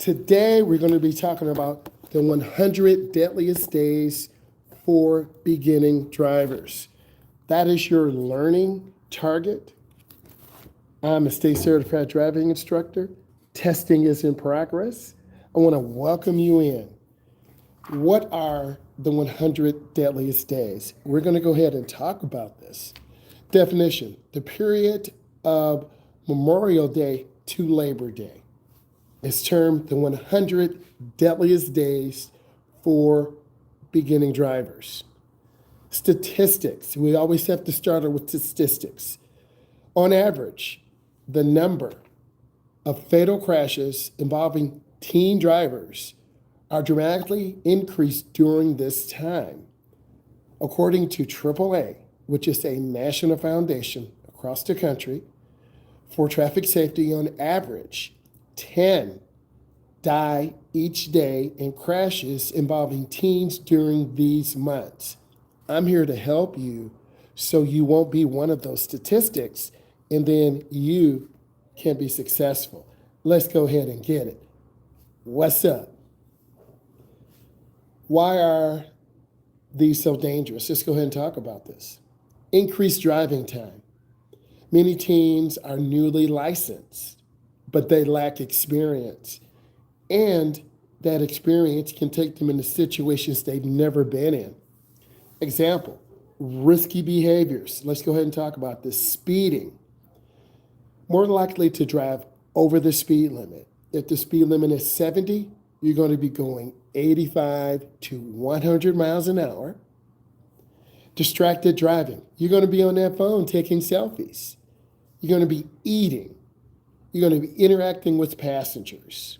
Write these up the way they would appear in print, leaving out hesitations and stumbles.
Today, we're going to be talking about the 100 deadliest days for beginning drivers. That is your learning target. I'm a state certified driving instructor. Testing is in progress. I want to welcome you in. What are the 100 deadliest days? We're going to go ahead and talk about this. Definition: the period of Memorial Day to Labor Day is termed the 100 deadliest days for beginning drivers. Statistics: we always have to start with statistics. On average, the number of fatal crashes involving teen drivers are dramatically increased during this time. According to AAA, which is a national foundation across the country for traffic safety, on average, 10 die each day in crashes involving teens during these months. I'm here to help you so you won't be one of those statistics, and then you can be successful. Let's go ahead and get it. What's up? Why are these so dangerous? Let's go ahead and talk about this. Increased driving time. Many teens are newly licensed, but they lack experience. And that experience can take them into situations they've never been in. Example: risky behaviors. Let's go ahead and talk about this. Speeding. More likely to drive over the speed limit. If the speed limit is 70, you're going to be going 85 to 100 miles an hour. Distracted driving. You're going to be on that phone taking selfies. You're going to be eating. You're going to be interacting with passengers.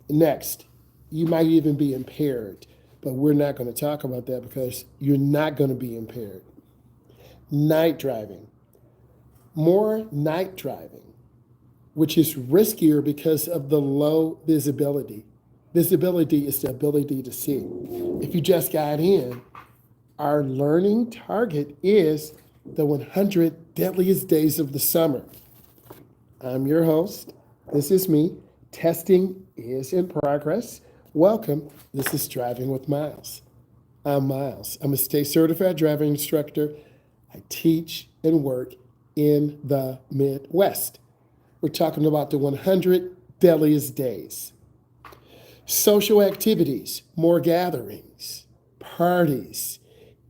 Next, you might even be impaired, but we're not going to talk about that because you're not going to be impaired. Night driving. More night driving, which is riskier because of the low visibility. Visibility is the ability to see. If you just got in, our learning target is the 100 deadliest days of the summer. I'm your host. This is me. Testing is in progress. Welcome. This is Driving with Myles. I'm Myles. I'm a state certified driving instructor. I teach and work in the Midwest. We're talking about the 100 deadliest days. Social activities, more gatherings, parties,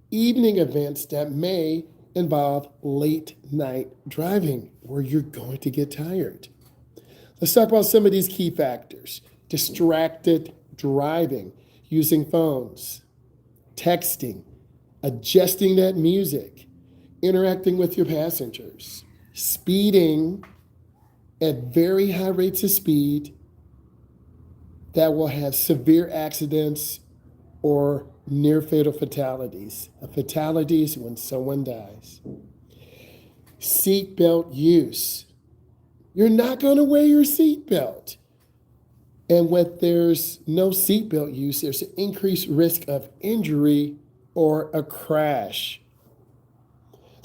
evening events that may involve late night driving where you're going to get tired. Let's talk about some of these key factors. Distracted driving, using phones, texting, adjusting that music, interacting with your passengers, speeding at very high rates of speed that will have severe accidents or near fatal fatalities. A fatality is when someone dies. Seatbelt use. You're not going to wear your seatbelt. And when there's no seatbelt use, there's an increased risk of injury or a crash.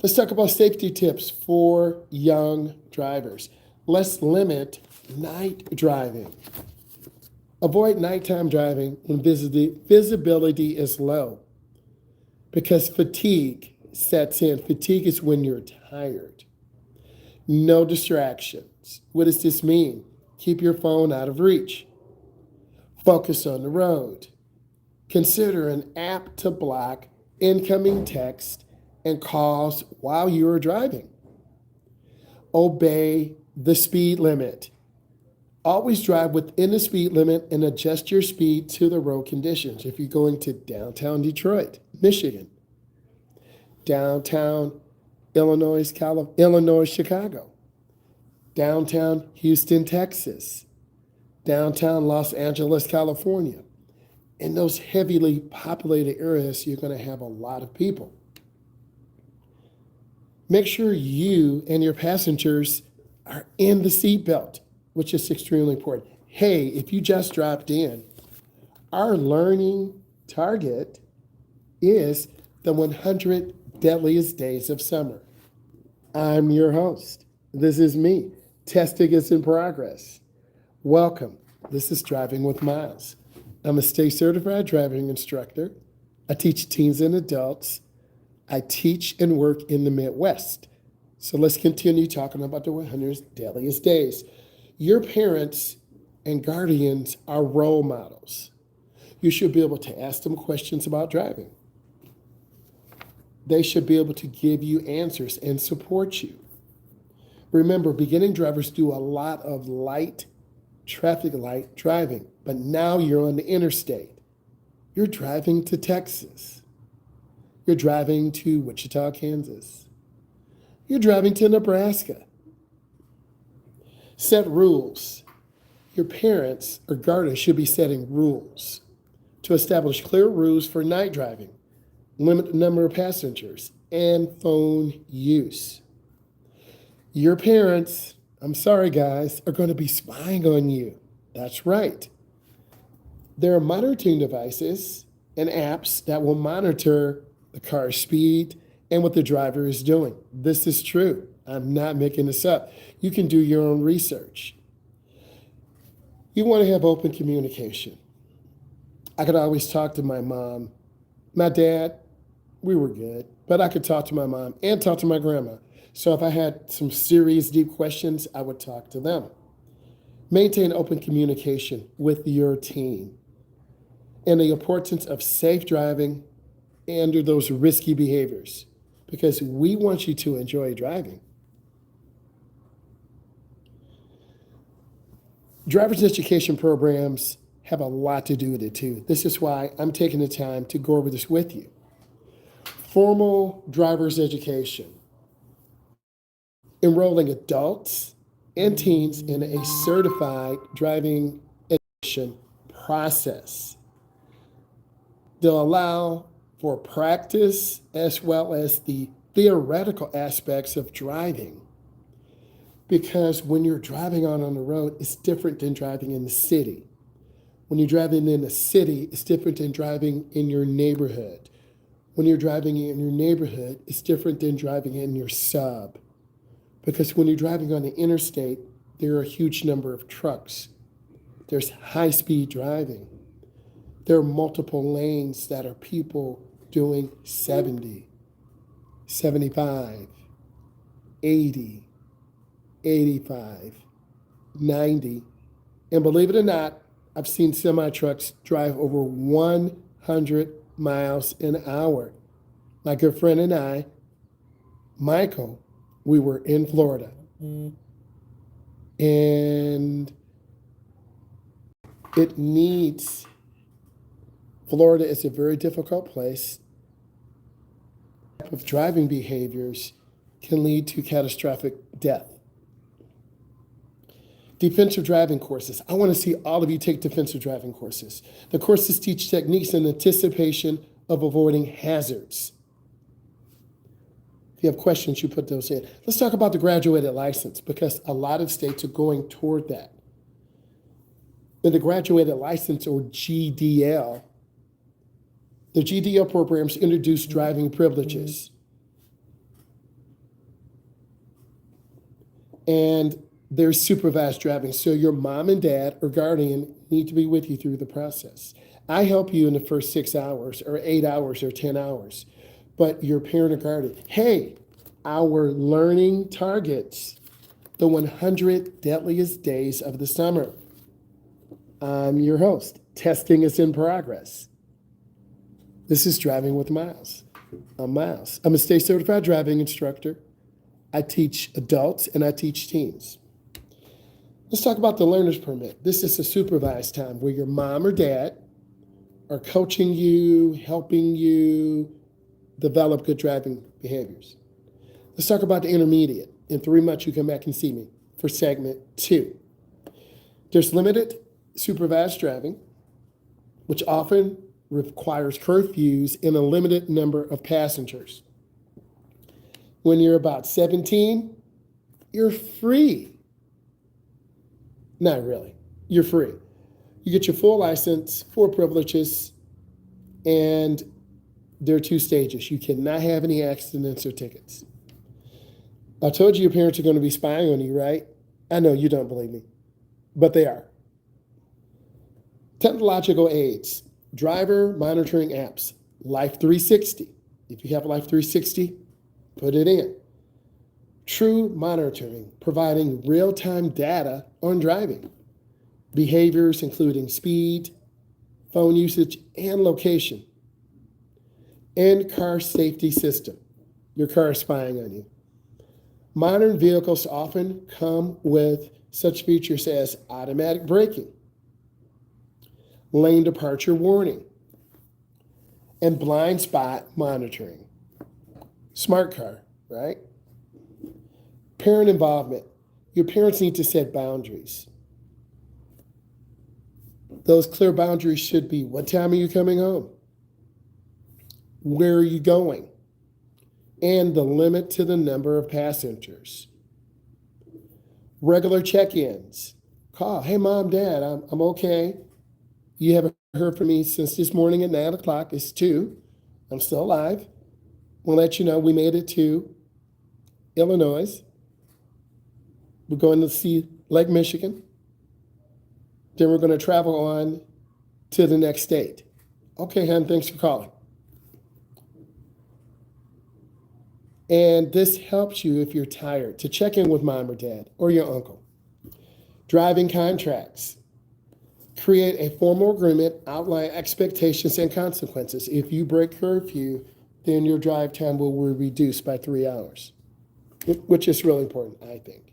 Let's talk about safety tips for young drivers. Let's limit night driving. Avoid nighttime driving when visibility is low because fatigue sets in. Fatigue is when you're tired. No distractions. What does this mean? Keep your phone out of reach. Focus on the road. Consider an app to block incoming text and calls while you are driving. Obey the speed limit. Always drive within the speed limit and adjust your speed to the road conditions. If you're going to downtown Detroit, Michigan, downtown Illinois, Chicago, downtown Houston, Texas, downtown Los Angeles, California. In those heavily populated areas, you're going to have a lot of people. Make sure you and your passengers are in the seatbelt, which is extremely important. Hey, if you just dropped in, our learning target is the 100 deadliest days of summer. I'm your host. This is me. Testing is in progress. Welcome. This is Driving with Myles. I'm a state certified driving instructor. I teach teens and adults. I teach and work in the Midwest. So let's continue talking about the 100 deadliest days. Your parents and guardians are role models. You should be able to ask them questions about driving. They should be able to give you answers and support you. Remember, beginning drivers do a lot of light traffic light driving, but now you're on the interstate. You're driving to Texas. You're driving to Wichita, Kansas. You're driving to Nebraska. Set rules. Your parents or guardians should be setting rules to establish clear rules for night driving, limit the number of passengers, and phone use. Your parents, I'm sorry guys, are going to be spying on you. That's right. There are monitoring devices and apps that will monitor the car's speed and what the driver is doing. This is true. I'm not making this up. You can do your own research. You want to have open communication. I could always talk to my mom. My dad, we were good, but I could talk to my mom and talk to my grandma. So if I had some serious, deep questions, I would talk to them. Maintain open communication with your team and the importance of safe driving and those risky behaviors, because we want you to enjoy driving. Driver's education programs have a lot to do with it too. This is why I'm taking the time to go over this with you. Formal driver's education. Enrolling adults and teens in a certified driving education process. They'll allow for practice as well as the theoretical aspects of driving. Because when you're driving on the road, it's different than driving in the city. When you're driving in the city, it's different than driving in your neighborhood. When you're driving in your neighborhood, it's different than driving in your sub. Because when you're driving on the interstate, there are a huge number of trucks. There's high-speed driving. There are multiple lanes that are people doing 70, 75, 80, 85, 90. And believe it or not, I've seen semi-trucks drive over 100 miles an hour. My good friend and I, Michael, we were in Florida. And Florida is a very difficult place. Of driving behaviors can lead to catastrophic death. Defensive driving courses. I want to see all of you take defensive driving courses. The courses teach techniques in anticipation of avoiding hazards. If you have questions, you put those in. Let's talk about the graduated license, because a lot of states are going toward that. In the graduated license, or GDL, the GDL programs introduce driving privileges. And there's supervised driving. So your mom and dad or guardian need to be with you through the process. I help you in the first 6 hours or 8 hours or 10 hours. But your parent or guardian, hey, our learning targets, the 100 deadliest days of the summer. I'm your host. Testing is in progress. This is Driving with Myles. I'm Myles. I'm a state certified driving instructor. I teach adults and I teach teens. Let's talk about the learner's permit. This is a supervised time where your mom or dad are coaching you, helping you develop good driving behaviors. Let's talk about the intermediate. In 3 months, you come back and see me for segment 2. There's limited supervised driving, which often requires curfews and a limited number of passengers. When you're about 17, you're free. Not really. You're free. You get your full license, 4 privileges, and there are 2 stages. You cannot have any accidents or tickets. I told you your parents are going to be spying on you, right? I know you don't believe me, but they are. Technological aids, driver monitoring apps, Life 360. If you have Life 360, put it in. True monitoring, providing real-time data on driving. Behaviors including speed, phone usage, and location. And car safety system. Your car is spying on you. Modern vehicles often come with such features as automatic braking, lane departure warning, and blind spot monitoring. Smart car, right? Parent involvement. Your parents need to set boundaries. Those clear boundaries should be, what time are you coming home? Where are you going? And the limit to the number of passengers. Regular check-ins. Call, hey mom, dad, I'm okay. You haven't heard from me since this morning at 9 o'clock. It's 2. I'm still alive. We'll let you know we made it to Illinois. We're going to see Lake Michigan. Then we're going to travel on to the next state. Okay, hon, thanks for calling. And this helps you if you're tired to check in with mom or dad or your uncle. Driving contracts. Create a formal agreement, outline expectations and consequences. If you break curfew, then your drive time will be reduced by 3 hours, which is really important, I think.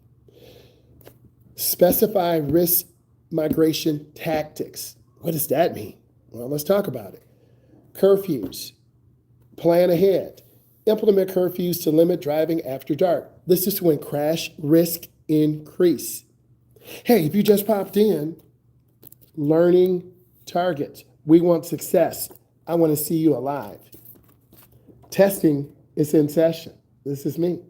Specify risk migration tactics. What does that mean? Well, let's talk about it. Curfews. Plan ahead. Implement curfews to limit driving after dark. This is when crash risk increase. Hey, if you just popped in, learning targets. We want success. I want to see you alive. Testing is in session. This is me.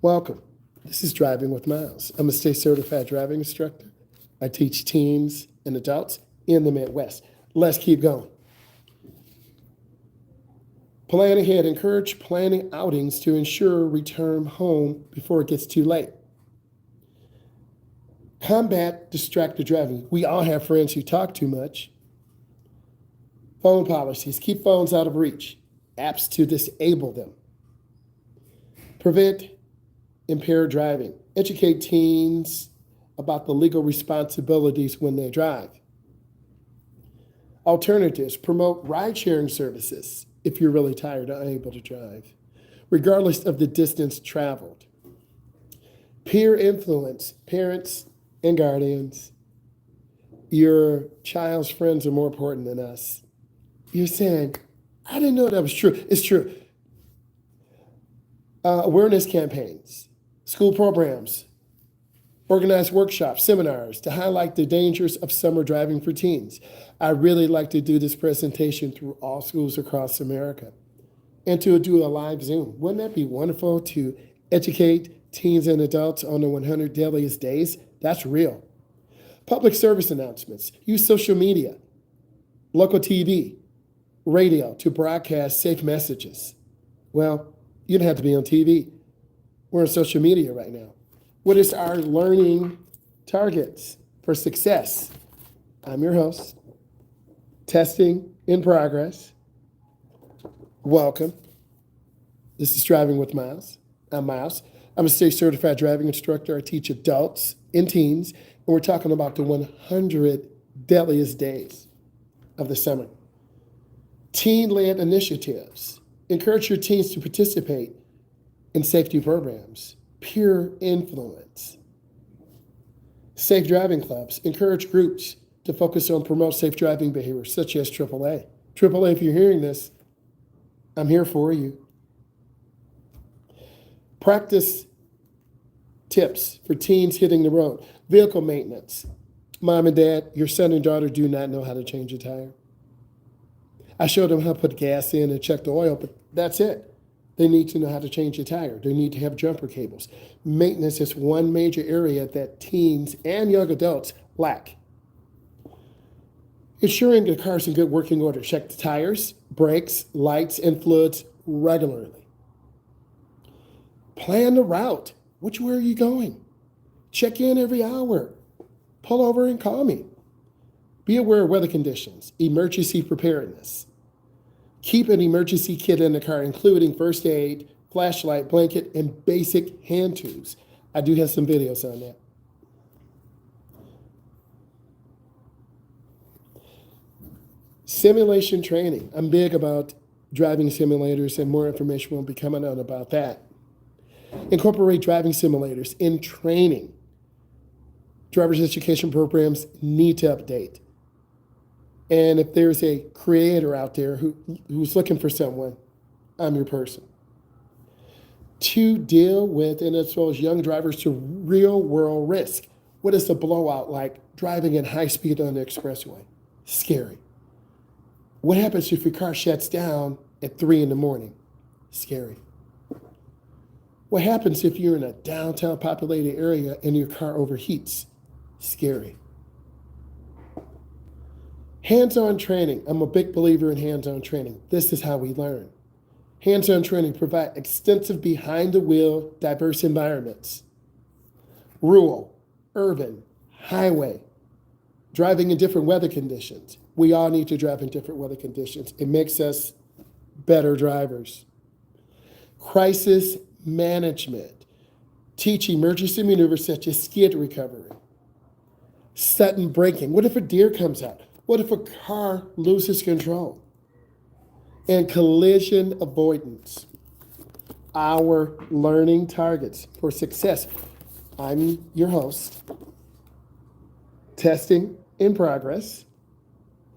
Welcome. This is Driving with Myles. I'm a state certified driving instructor. I teach teens and adults in the Midwest. Let's keep going. Plan ahead. Encourage planning outings to ensure return home before it gets too late. Combat distracted driving. We all have friends who talk too much. Phone policies. Keep phones out of reach. Apps to disable them. Prevent impaired driving. Educate teens about the legal responsibilities when they drive. Alternatives. Promote ride-sharing services if you're really tired or unable to drive, regardless of the distance traveled. Peer influence. Parents and guardians. Your child's friends are more important than us. You're saying, I didn't know that was true. It's true. Awareness campaigns, school programs, organized workshops, seminars to highlight the dangers of summer driving for teens. I really like to do this presentation through all schools across America and to do a live Zoom. Wouldn't that be wonderful to educate teens and adults on the 100 Deadliest Days? That's real. Public service announcements. Use social media, local TV, radio to broadcast safe messages. Well, you don't have to be on TV. We're on social media right now. What is our learning targets for success? I'm your host. Testing in progress. Welcome. This is Driving with Myles. I'm Myles. I'm a state certified driving instructor. I teach adults and teens, and we're talking about the 100 deadliest days of the summer. Teen-led initiatives. Encourage your teens to participate in safety programs. Peer influence. Safe driving clubs. Encourage groups to focus on promote safe driving behaviors, such as AAA. AAA, if you're hearing this, I'm here for you. Practice tips for teens hitting the road. Vehicle maintenance. Mom and dad, your son and daughter do not know how to change a tire. I showed them how to put gas in and check the oil, but that's it. They need to know how to change a tire. They need to have jumper cables. Maintenance is one major area that teens and young adults lack. Ensuring the car's in good working order. Check the tires, brakes, lights, and fluids regularly. Plan the route. Which way are you going? Check in every hour. Pull over and call me. Be aware of weather conditions, emergency preparedness. Keep an emergency kit in the car, including first aid, flashlight, blanket, and basic hand tools. I do have some videos on that. Simulation training. I'm big about driving simulators, and more information will be coming out about that. Incorporate driving simulators in training. Driver's education programs need to update. And if there's a creator out there who's looking for someone, I'm your person. To deal with and expose young drivers to real world risk. What is a blowout like driving at high speed on the expressway? Scary. What happens if your car shuts down at 3 in the morning? Scary. What happens if you're in a downtown populated area and your car overheats? Scary. Hands-on training. I'm a big believer in hands-on training. This is how we learn. Hands-on training provide extensive behind-the-wheel diverse environments. Rural, urban, highway, driving in different weather conditions. We all need to drive in different weather conditions. It makes us better drivers. Crisis management. Teach emergency maneuvers such as skid recovery. Sudden braking. What if a deer comes out? What if a car loses control? And collision avoidance. Our learning targets for success. I'm your host. Testing in progress.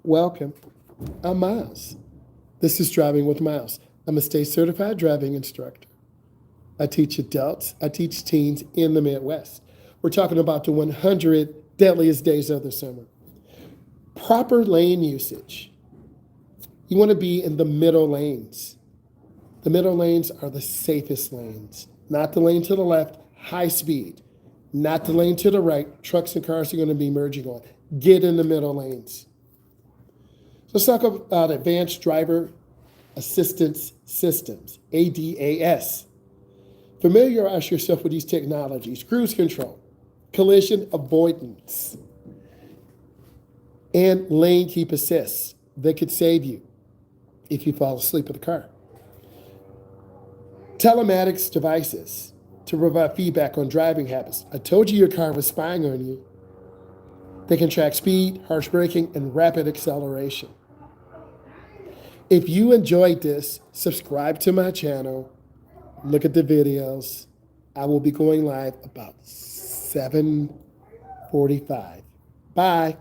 Welcome. I'm Myles. This is Driving with Myles. I'm a state certified driving instructor. I teach adults, I teach teens in the Midwest. We're talking about the 100 deadliest days of the summer. Proper lane usage. You want to be in the middle lanes. The middle lanes are the safest lanes. Not the lane to the left, high speed. Not the lane to the right, trucks and cars are going to be merging on. Get in the middle lanes. Let's talk about Advanced Driver Assistance Systems, ADAS. Familiarize yourself with these technologies. Cruise control, collision avoidance, and lane keep assist. They could save you if you fall asleep in the car. Telematics devices to provide feedback on driving habits. I told you your car was spying on you. They can track speed, harsh braking, and rapid acceleration. If you enjoyed this, subscribe to my channel. Look at the videos. I will be going live about 7:45. Bye.